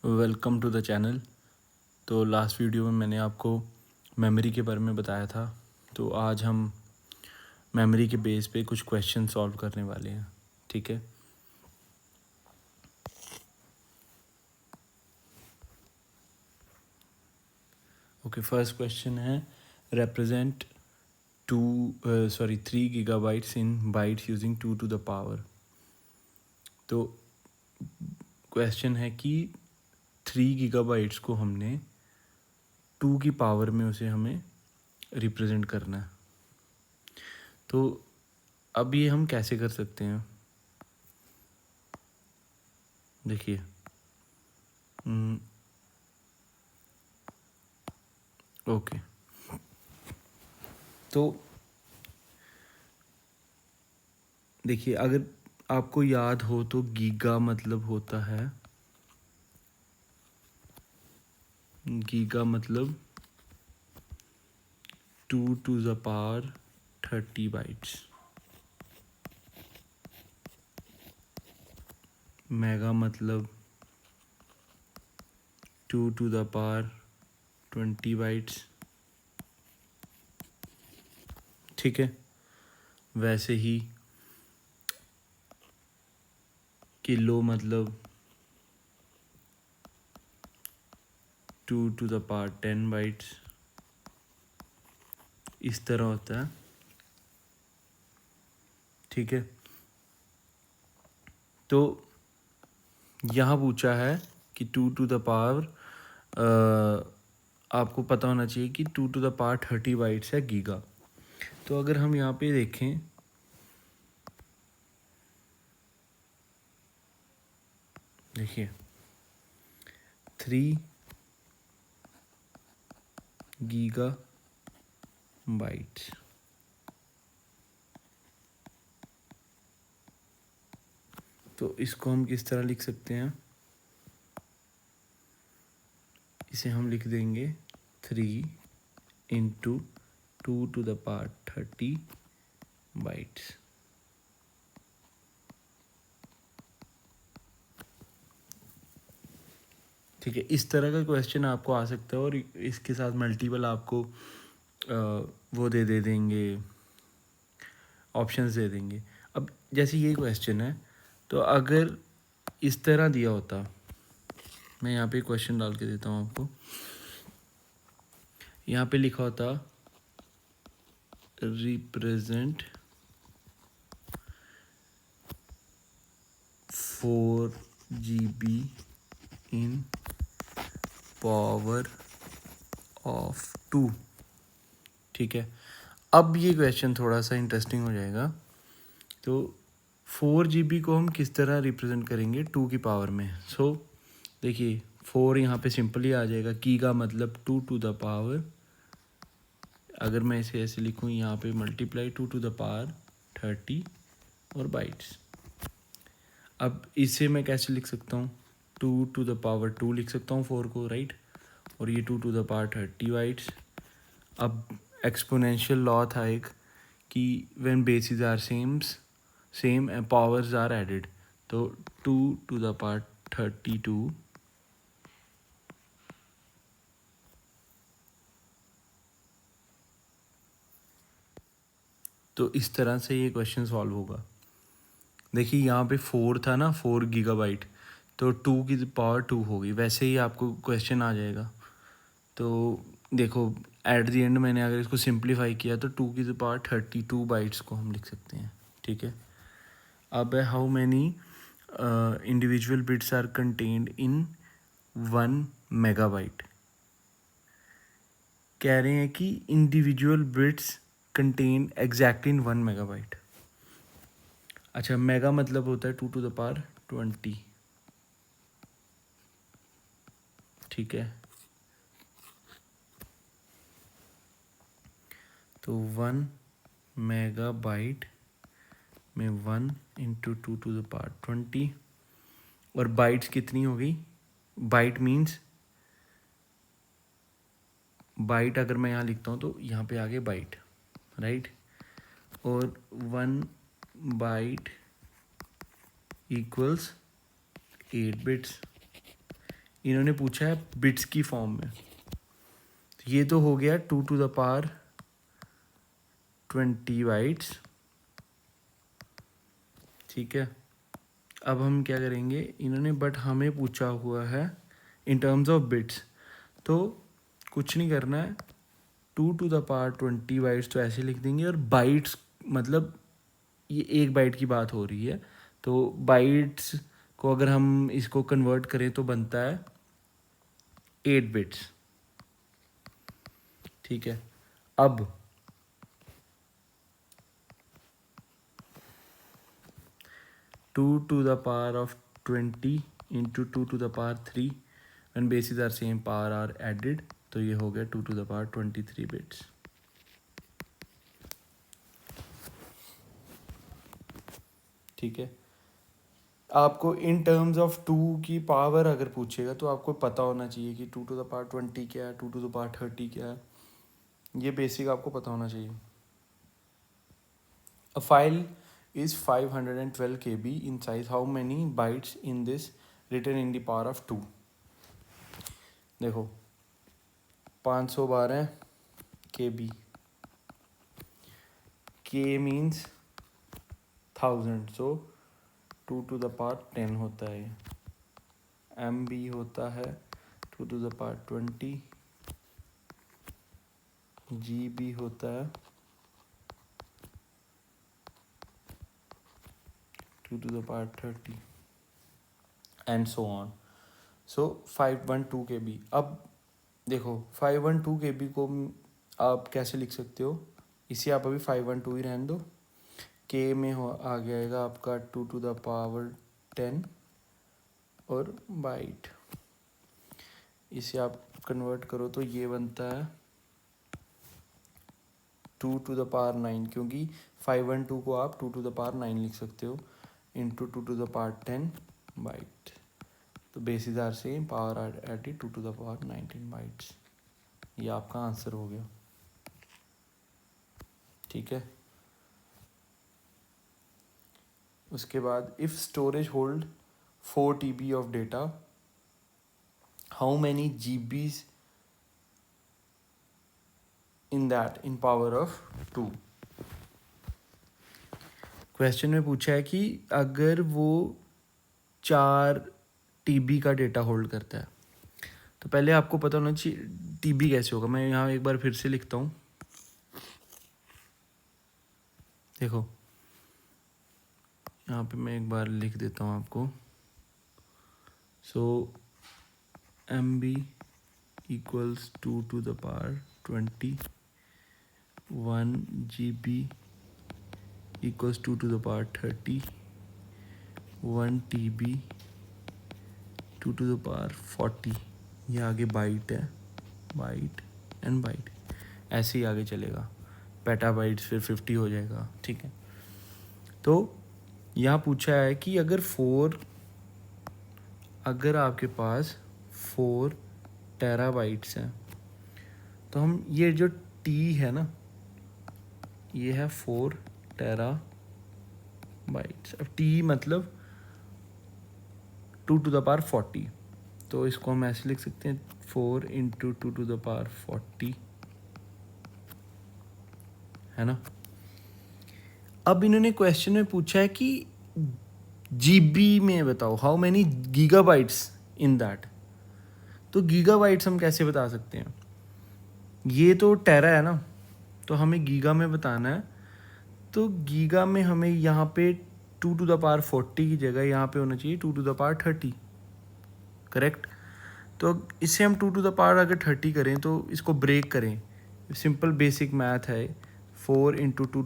Welcome to the channel. तो last video में मैंने आपको मेमोरी के बारे में बताया था। तो आज हम मेमोरी के बेस पे कुछ क्वेश्चन सॉल्व करने वाले हैं। ठीक है। ओके, फर्स्ट क्वेश्चन है represent 3 gigabytes in bytes using 2 to the power. तो क्वेश्चन है कि 3 गीगाबाइट्स को हमने 2 की पावर में उसे हमें रिप्रेजेंट करना है। तो अब ये हम कैसे कर सकते हैं, देखिए। ओके, तो देखिए, अगर आपको याद हो तो गीगा मतलब होता है, गीगा मतलब 2 to the power 30 bytes. Mega मतलब 2 टू द पावर 20 बाइट्स। ठीक है। वैसे ही किलो मतलब 2 टू द पावर 10 बाइट्स। इस तरह होता है। ठीक है। तो यहाँ पूछा है कि 2 टू द पावर, आपको पता होना चाहिए कि 2 टू द पावर 30 बाइट्स है गीगा। तो अगर हम यहाँ पे देखें, देखिए 3 गीगा बाइट्स। तो इसको हम किस तरह लिख सकते हैं? इसे हम लिख देंगे 3 into 2 to the power 30 bytes. ठीक है। इस तरह का क्वेश्चन आपको आ सकता है और इसके साथ मल्टीपल आपको वो दे देंगे, ऑप्शंस दे देंगे। अब जैसे ये क्वेश्चन है, तो अगर इस तरह दिया होता, मैं यहाँ पे क्वेश्चन डाल के देता हूँ आपको। यहाँ पे लिखा होता represent 4 GB in power of 2। ठीक है। अब ये क्वेश्चन थोड़ा सा इंटरेस्टिंग हो जाएगा। तो 4 GB को हम किस तरह रिप्रेजेंट करेंगे 2 की पावर में? सो देखिए, 4 यहाँ पे सिंपली आ जाएगा। की का मतलब 2 टू द पावर, अगर मैं इसे ऐसे लिखूँ यहाँ पे मल्टीप्लाई 2 टू द पावर 30 और बाइट्स। अब इसे मैं कैसे लिख सकता हूँ? 2 टू द पावर 2 लिख सकता हूँ 4 को, राइट। और ये 2 टू द पावर 30 बाइट्स। अब एक्सपोनेंशियल लॉ था एक कि when basis are same and powers are added. तो 2 टू द पावर 32 तो इस तरह से ये क्वेश्चन सॉल्व होगा। देखिए यहाँ पे 4 था ना, 4 गीगाबाइट, तो 2 की पावर 2 होगी। वैसे ही आपको क्वेश्चन आ जाएगा। तो देखो, एट द एंड मैंने अगर इसको सिंप्लीफाई किया तो 2 की पावर 32 बाइट्स को हम लिख सकते हैं। ठीक है। अब है how many individual bits are contained in 1 megabyte. कह रहे हैं कि individual bits contain exactly in 1 megabyte. अच्छा, मेगा मतलब होता है 2 टू द पावर 20। ठीक है। तो 1 मेगाबाइट में 1 इंटू 2 टू द पावर 20, और बाइट्स कितनी होगी? बाइट मीन्स, बाइट अगर मैं यहाँ लिखता हूँ तो यहाँ पे आगे बाइट, राइट। और 1 बाइट इक्वल्स 8 बिट्स। इन्होंने पूछा है बिट्स की फॉर्म में। तो ये तो हो गया 2 टू द पावर 20 बाइट्स, ठीक है। अब हम क्या करेंगे, इन्होंने बट हमें पूछा हुआ है इन टर्म्स ऑफ बिट्स, तो कुछ नहीं करना है, 2 टू द पावर 20 बाइट्स तो ऐसे लिख देंगे, और बाइट्स मतलब ये 1 बाइट की बात हो रही है, तो बाइट्स को अगर हम इसको कन्वर्ट करें तो बनता है 8 बिट्स, ठीक है। अब 2 to the power of 20 into 2 to the power 3 when bases are same power are added, तो ये हो गया 2 to the power 23 बिट्स, ठीक है। आपको इन टर्म्स ऑफ 2 की पावर अगर पूछेगा तो आपको पता होना चाहिए कि 2 to the power 20 क्या है, 2 to the power 30 क्या है, ये बेसिक आपको पता होना चाहिए। A file is 512 KB in size. How many bytes in this written in the power of 2? देखो 512 KB, K means 1000, so 2 to the power 10 होता है, MB होता है 2 to the power 20, GB होता है 2 to the power 30 and so on. So 512 KB। अब देखो 512 KB को आप कैसे लिख सकते हो, इसे आप अभी 512 ही रहने दो, K में हो आ जाएगा आपका 2 to the power 10 और बाइट, इसे आप कन्वर्ट करो तो ये बनता है 2 to the power 9, क्योंकि 512 को आप 2 to the power 9 लिख सकते हो, into 2 to the power 10 byte, तो basis are same, power are added 2 to the power 19 bytes. ये आपका आंसर हो गया, ठीक है। उसके बाद if storage hold 4 TB of data, how many GBs in that in power of 2। Question में पूछा है कि अगर वो 4 TB का डेटा होल्ड करता है, तो पहले आपको पता होना चाहिए TB कैसे होगा। मैं यहाँ एक बार फिर से लिखता हूँ, देखो यहाँ पे मैं एक बार लिख देता हूँ आपको। सो MB equals 2 to the power 20, 1 GB equals 2 to the power 30, 1 TB 2 to the power 40, ये आगे बाइट है, बाइट एंड बाइट, ऐसे ही आगे चलेगा, पेटाबाइट्स फिर 50 हो जाएगा, ठीक है। तो यहाँ पूछा है कि अगर आपके पास 4 टेराबाइट्स हैं, तो हम ये जो T है ना, ये है 4 टेराबाइट्स। अब T मतलब 2 to the power 40, तो इसको हम ऐसे लिख सकते हैं 4 into 2 to the power 40, है ना। अब इन्होंने क्वेश्चन में पूछा है कि GB में बताओ how many gigabytes in that. तो गीगाबाइट्स हम कैसे बता सकते हैं, ये तो टेरा है ना, तो हमें गीगा में बताना है। तो गीगा में हमें यहाँ पे 2 to the power 40 की जगह यहाँ पे होना चाहिए 2 to the power 30, करेक्ट। तो इससे हम 2 to the power अगर 30 करें तो इसको ब्रेक करें, सिंपल बेसिक मैथ है, 4 into 2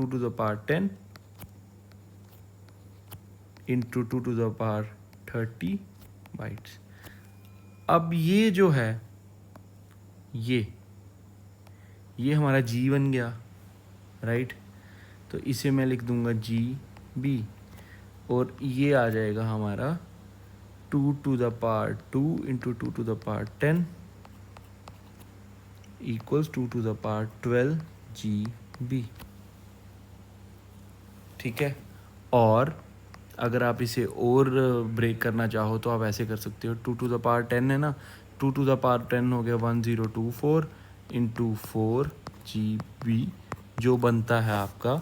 to the power 10 into 2 to the power 30 bytes. अब ये जो है ये हमारा G बन गया, राइट। तो इसे मैं लिख दूंगा GB, और ये आ जाएगा हमारा 2 to the power 2 into 2 to the power 10 equals 2 to the power 12 GB, ठीक है। और अगर आप इसे और ब्रेक करना चाहो तो आप ऐसे कर सकते हो, 2⁻10 है ना, 2⁻10 हो गया 1024 इंटू 4 GB, जो बनता है आपका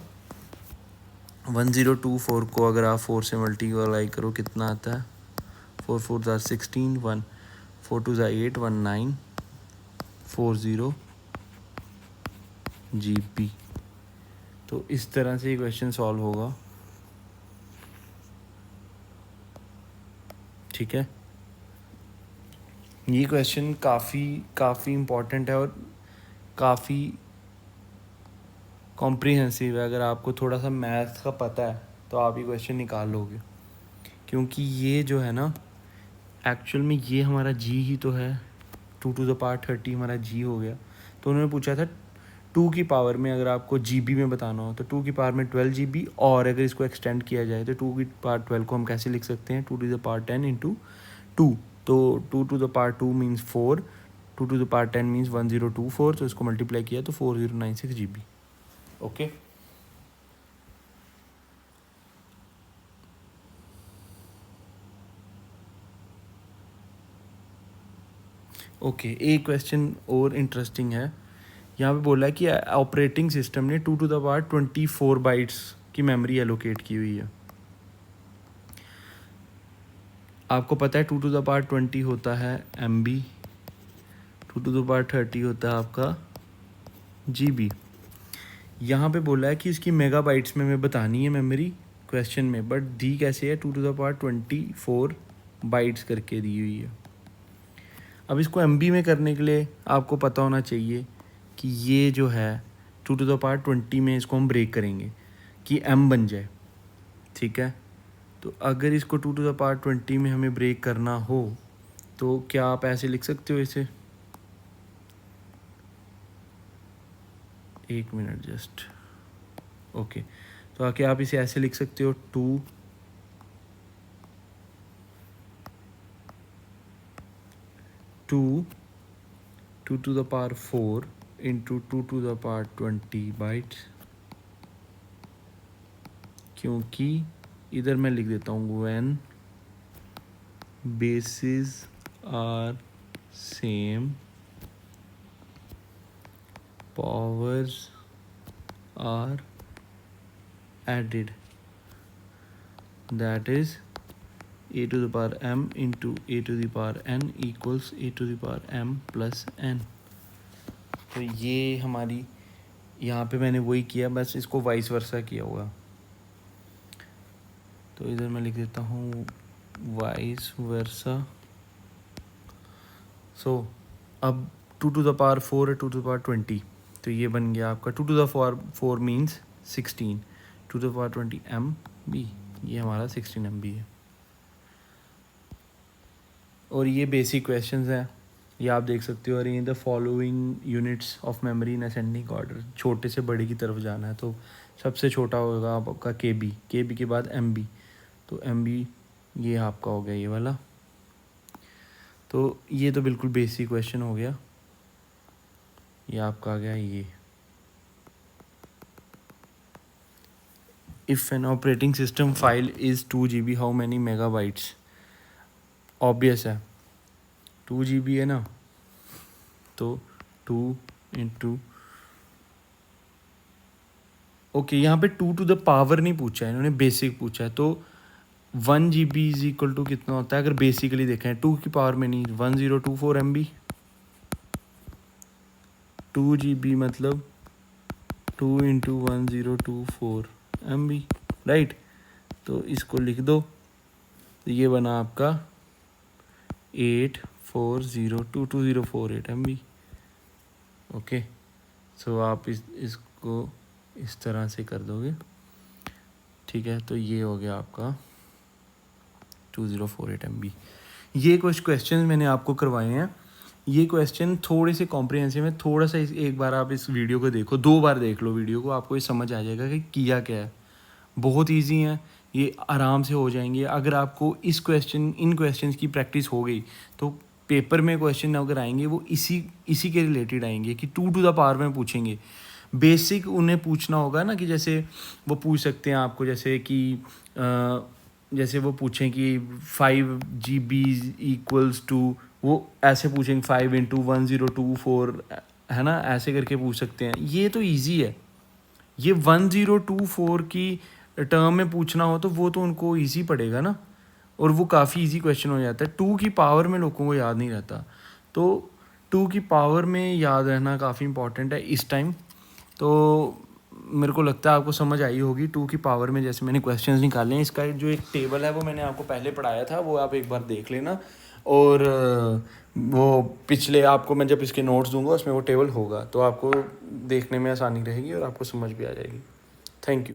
1024 को अगर आप 4 से मल्टीप्लाई करो कितना आता है, 4 4 16, 1 4 2 8, 1940 GB। तो इस तरह से ये क्वेश्चन सॉल्व होगा, ठीक है। ये क्वेश्चन काफ़ी इम्पॉर्टेंट है और काफ़ी कॉम्प्रिहेंसिव है। अगर आपको थोड़ा सा मैथ्स का पता है तो आप ये क्वेश्चन निकाल लोगे, क्योंकि ये जो है ना एक्चुअल में ये हमारा जी ही तो है, 2⁻30 हमारा जी हो गया। तो उन्होंने पूछा था 2 की पावर में अगर आपको GB में बताना हो तो 2 की पावर में 12 GB, और अगर इसको एक्सटेंड किया जाए तो 2 की पावर 12 को हम कैसे लिख सकते हैं, 2⁻10 इंटू 2। तो 2⁻2 मीन्स 4, 2⁻10 मीन्स 1024, तो इसको मल्टीप्लाई किया तो 4096 GB। Okay, okay. एक क्वेश्चन और इंटरेस्टिंग है, यहाँ पे बोला है कि ऑपरेटिंग सिस्टम ने 2⁻24 बाइट्स की मेमोरी एलोकेट की हुई है। आपको पता है 2⁻20 होता है MB, 2⁻30 होता है आपका GB। यहाँ पे बोला है कि इसकी मेगाबाइट्स में मैं बतानी है मेमोरी क्वेश्चन में, बट दी कैसे है 2⁻24 बाइट्स करके दी हुई है। अब इसको MB में करने के लिए आपको पता होना चाहिए कि ये जो है 2⁻20 में इसको हम ब्रेक करेंगे कि M बन जाए, ठीक है। तो अगर इसको 2⁻20 में हमें ब्रेक करना हो तो क्या आप ऐसे लिख सकते हो इसे, एक मिनट जस्ट, ओके। तो आके आप इसे ऐसे लिख सकते हो 2⁻4 इंटू 2⁻20 बाइट्स, क्योंकि इधर मैं लिख देता हूँ when basis are same powers are added, that is a to the power m into a to the power n equals a to the power m plus n। तो ये हमारी यहाँ पे मैंने वही किया, बस इसको वाइस वर्सा किया हुआ। तो इधर मैं लिख देता हूँ वाइस वर्सा। सो अब 2⁻4 है 2⁻20, तो ये बन गया आपका 2⁻4 मीन्स 16, 2⁻20 MB, ये हमारा 16 MB है। और ये बेसिक क्वेश्चंस हैं, ये आप देख सकते हो। और in the following units of memory in ascending order, छोटे से बड़े की तरफ जाना है तो सबसे छोटा होगा आपका KB, KB के बाद MB, तो MB ये आपका हो गया ये वाला। तो ये तो बिल्कुल बेसिक क्वेश्चन हो गया। ये आपका आ गया ये, if an operating system file is 2 GB how many megabytes. Obvious है 2 GB है ना, तो 2 इंटू, ओके यहाँ पे 2 टू द पावर नहीं पूछा है इन्होंने, बेसिक पूछा है। तो 1 GB इज इक्वल टू कितना होता है अगर बेसिकली देखें, 2 की पावर में नहीं, 1024 MB। 2 GB मतलब 2 इंटू 1024 MB, राइट। तो इसको लिख दो, तो ये बना आपका 8402248 MB। ओके, सो आप इसको इस तरह से कर दोगे, ठीक है। तो ये हो गया आपका 2048 MB। ये कुछ क्वेश्चन मैंने आपको करवाए हैं। ये क्वेश्चन थोड़े से कॉम्प्रिहेंसिव है, थोड़ा सा एक बार आप इस वीडियो को देखो, 2 बार देख लो वीडियो को, आपको ये समझ आ जाएगा कि किया क्या है। बहुत इजी है, ये आराम से हो जाएंगे। अगर आपको इन क्वेश्चंस की प्रैक्टिस हो गई तो पेपर में क्वेश्चन अगर आएंगे वो इसी के रिलेटेड आएंगे कि 2 टू द पावर में पूछेंगे। बेसिक उन्हें पूछना होगा ना, कि जैसे वो पूछ सकते हैं आपको जैसे कि जैसे वो पूछें कि 5 GB इक्वल्स टू, वो ऐसे पूछेंगे 5 × 1024, है ना, ऐसे करके पूछ सकते हैं। ये तो इजी है। ये 1024 की टर्म में पूछना हो तो वो तो उनको इजी पड़ेगा ना, और वो काफ़ी इजी क्वेश्चन हो जाता है। 2 की पावर में लोगों को याद नहीं रहता, तो 2 की पावर में याद रहना काफ़ी इंपॉर्टेंट है इस टाइम। तो मेरे को लगता है आपको समझ आई होगी 2 की पावर में जैसे मैंने क्वेश्चंस निकाले हैं। इसका जो एक टेबल है वो मैंने आपको पहले पढ़ाया था, वो आप एक बार देख लेना, और वो पिछले आपको मैं जब इसके नोट्स दूंगा उसमें वो टेबल होगा, तो आपको देखने में आसानी रहेगी और आपको समझ भी आ जाएगी। Thank you.